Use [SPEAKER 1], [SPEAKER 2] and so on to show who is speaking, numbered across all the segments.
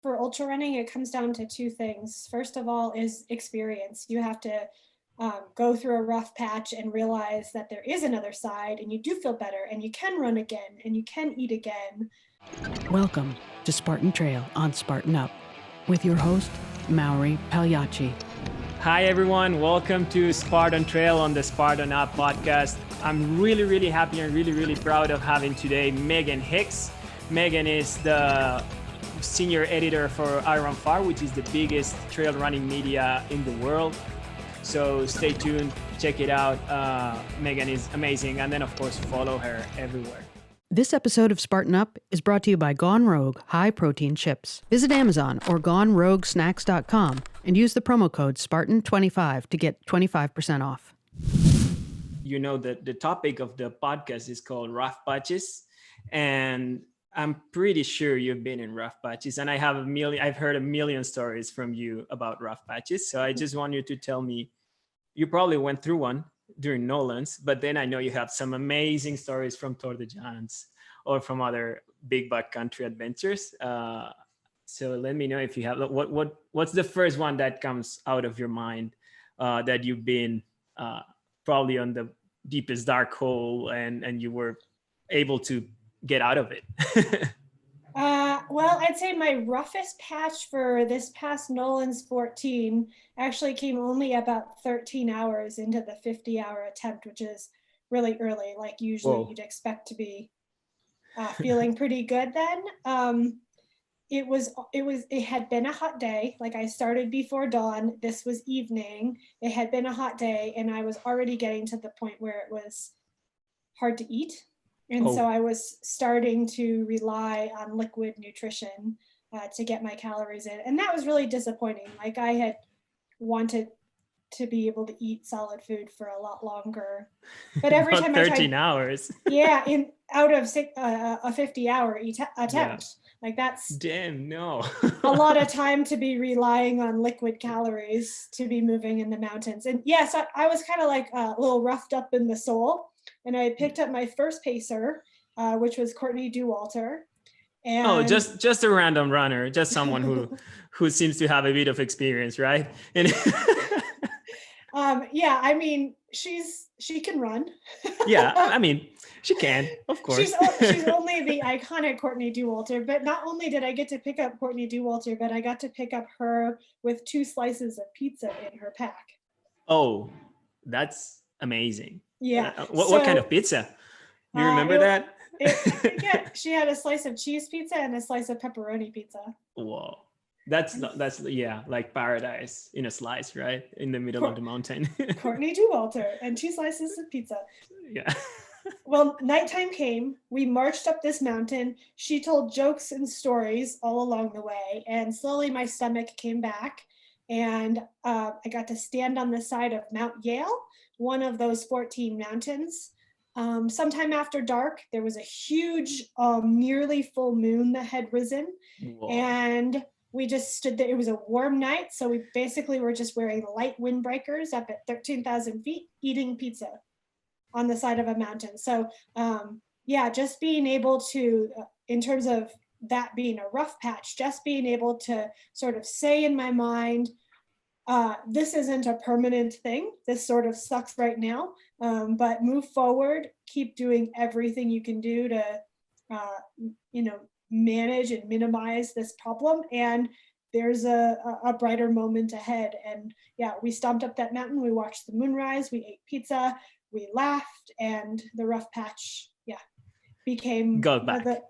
[SPEAKER 1] for ultra running, it comes down to two things. First of all is experience. You have to go through a rough patch and realize that there is another side, and you do feel better, and you can run again, and you can eat again.
[SPEAKER 2] Welcome to Spartan Trail on Spartan Up with your host, Maori Pagliacci.
[SPEAKER 3] Hi everyone, welcome to Spartan Trail on the Spartan Up podcast. I'm really happy and really proud of having today Meghan Hicks. Meghan is the senior editor for Iron Far, which is the biggest trail running media in the world. So stay tuned, check it out. Meghan is amazing. And then of course, follow her everywhere.
[SPEAKER 2] This episode of Spartan Up is brought to you by Gone Rogue High Protein Chips. Visit Amazon or GoneRogueSnacks.com and use the promo code Spartan25 to get 25% off.
[SPEAKER 3] You know, the topic of the podcast is called rough patches. And I'm pretty sure you've been in rough patches, and I've heard a million stories from you about rough patches. So I just want you to tell me, you probably went through one during Nolans, but then I know you have some amazing stories from Tour de Giants or from other big backcountry adventures. So let me know if you have, what's the first one that comes out of your mind that you've been probably on the deepest dark hole and you were able to get out of it?
[SPEAKER 1] Well, I'd say my roughest patch for this past Nolan's 14 actually came only about 13 hours into the 50-hour attempt, which is really early. Like usually
[SPEAKER 3] Whoa.
[SPEAKER 1] You'd expect to be feeling pretty good then. It had been a hot day. Like I started before dawn. This was evening. It had been a hot day, and I was already getting to the point where it was hard to eat. And so I was starting to rely on liquid nutrition to get my calories in. And that was really disappointing. Like I had wanted to be able to eat solid food for a lot longer. But every time
[SPEAKER 3] 13 hours.
[SPEAKER 1] Yeah, out of a 50-hour attempt. Yeah. Like that's
[SPEAKER 3] damn no.
[SPEAKER 1] a lot of time to be relying on liquid calories to be moving in the mountains. And yes, I was kind of like a little roughed up in the soul. And I picked up my first pacer, which was Courtney Dauwalter. And
[SPEAKER 3] just a random runner, just someone who seems to have a bit of experience, right? And
[SPEAKER 1] yeah, I mean, she can run.
[SPEAKER 3] Yeah, I mean, she can, of course.
[SPEAKER 1] She's only the iconic Courtney Dauwalter, but not only did I get to pick up Courtney Dauwalter, but I got to pick up her with 2 slices of pizza in her pack.
[SPEAKER 3] Oh, that's amazing.
[SPEAKER 1] Yeah.
[SPEAKER 3] What kind of pizza? Do you remember that?
[SPEAKER 1] Yeah, she had a slice of cheese pizza and a slice of pepperoni pizza.
[SPEAKER 3] Whoa. That's like paradise in a slice, right? In the middle of the mountain.
[SPEAKER 1] Courtney Dauwalter and 2 slices of pizza.
[SPEAKER 3] Yeah.
[SPEAKER 1] Well, nighttime came. We marched up this mountain. She told jokes and stories all along the way, and slowly my stomach came back, and I got to stand on the side of Mount Yale, one of those 14 mountains. Sometime after dark, there was a huge, nearly full moon that had risen. Whoa. And we just stood there. It was a warm night, so we basically were just wearing light windbreakers up at 13,000 feet, eating pizza on the side of a mountain. So yeah, just being able to, in terms of that being a rough patch, just being able to sort of say in my mind, this isn't a permanent thing. This sort of sucks right now, but move forward, keep doing everything you can do to, manage and minimize this problem. And there's a brighter moment ahead. And yeah, we stomped up that mountain. We watched the moonrise. We ate pizza. We laughed, and the rough patch, became the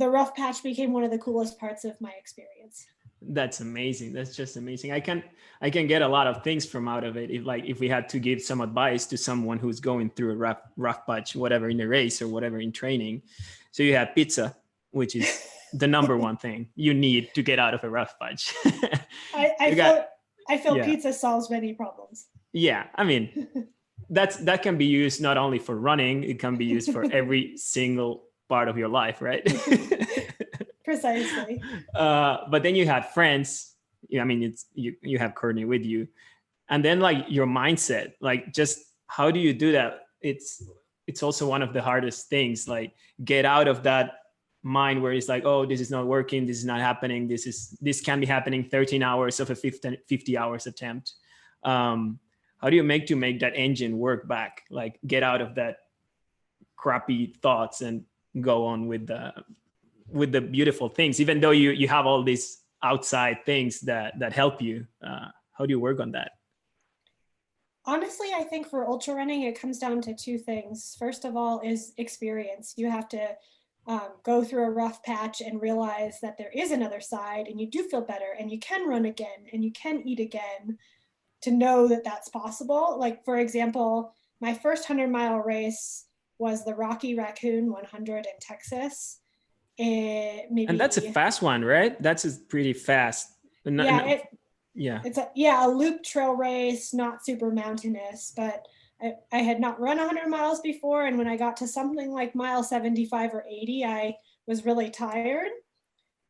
[SPEAKER 1] rough patch became one of the coolest parts of my experience.
[SPEAKER 3] That's amazing. That's just amazing. I can get a lot of things from out of it. If we had to give some advice to someone who's going through a rough patch, whatever in a race or whatever in training. So you have pizza, which is the number one thing you need to get out of a rough patch.
[SPEAKER 1] I feel pizza solves many problems.
[SPEAKER 3] Yeah, I mean, that can be used not only for running, it can be used for every single part of your life, right?
[SPEAKER 1] Precisely.
[SPEAKER 3] But then you had friends. I mean, it's you have Courtney with you, and then like your mindset, like just how do you do that? It's also one of the hardest things. Like get out of that mind where it's like, oh, this is not working, this is not happening, this can be happening 13 hours of a 50 hours attempt. How do you make that engine work back, like get out of that crappy thoughts and go on with the beautiful things, even though you have all these outside things that help you? How do you work on that?
[SPEAKER 1] Honestly, I think for ultra running, it comes down to two things. First of all is experience. You have to go through a rough patch and realize that there is another side, and you do feel better, and you can run again, and you can eat again, to know that that's possible. Like, for example, my first 100-mile race was the Rocky Raccoon 100 in Texas.
[SPEAKER 3] And that's a fast one, right? That's pretty fast.
[SPEAKER 1] It's a loop trail race, not super mountainous, but I had not run 100 miles before. And when I got to something like mile 75 or 80, I was really tired.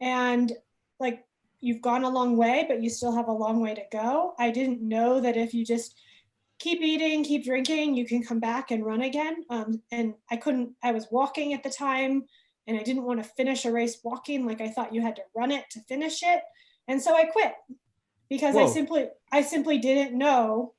[SPEAKER 1] And like, you've gone a long way, but you still have a long way to go. I didn't know that if you just keep eating, keep drinking, you can come back and run again. And I was walking at the time, and I didn't want to finish a race walking. Like, I thought you had to run it to finish it. And so I quit because I simply didn't know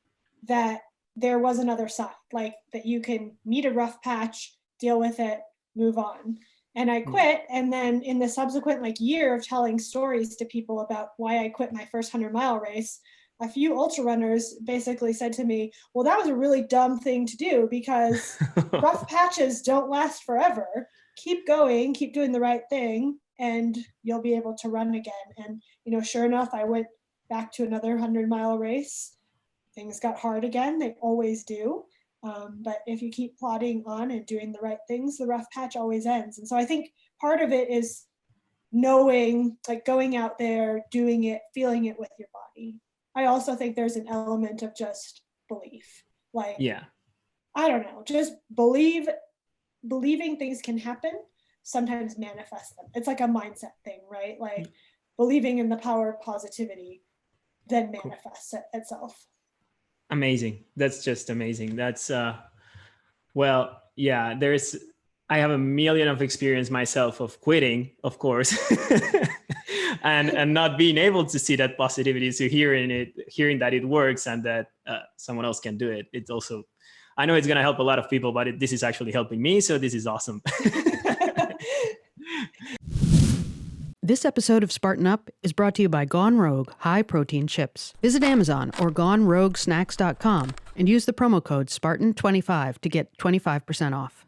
[SPEAKER 1] that there was another side, like that you can meet a rough patch, deal with it, move on. And I quit. And then in the subsequent year of telling stories to people about why I quit my first 100-mile race, a few ultra runners basically said to me, well, that was a really dumb thing to do, because rough patches don't last forever. Keep going, keep doing the right thing, and you'll be able to run again. And, sure enough, I went back to another 100-mile race. Things got hard again. They always do. But if you keep plodding on and doing the right things, the rough patch always ends. And so I think part of it is knowing, like going out there, doing it, feeling it with your body. I also think there's an element of just belief. I don't know, just believing things can happen, sometimes manifest them. It's like a mindset thing, right? Like believing in the power of positivity then manifests itself.
[SPEAKER 3] Amazing. That's just amazing. That's I have a million of experience myself of quitting, of course, and not being able to see that positivity. So hearing that it works and that someone else can do it. It's also, I know it's going to help a lot of people, but this is actually helping me. So this is awesome.
[SPEAKER 2] This episode of Spartan Up is brought to you by Gone Rogue High Protein Chips. Visit Amazon or GoneRogueSnacks.com and use the promo code Spartan25 to get 25% off.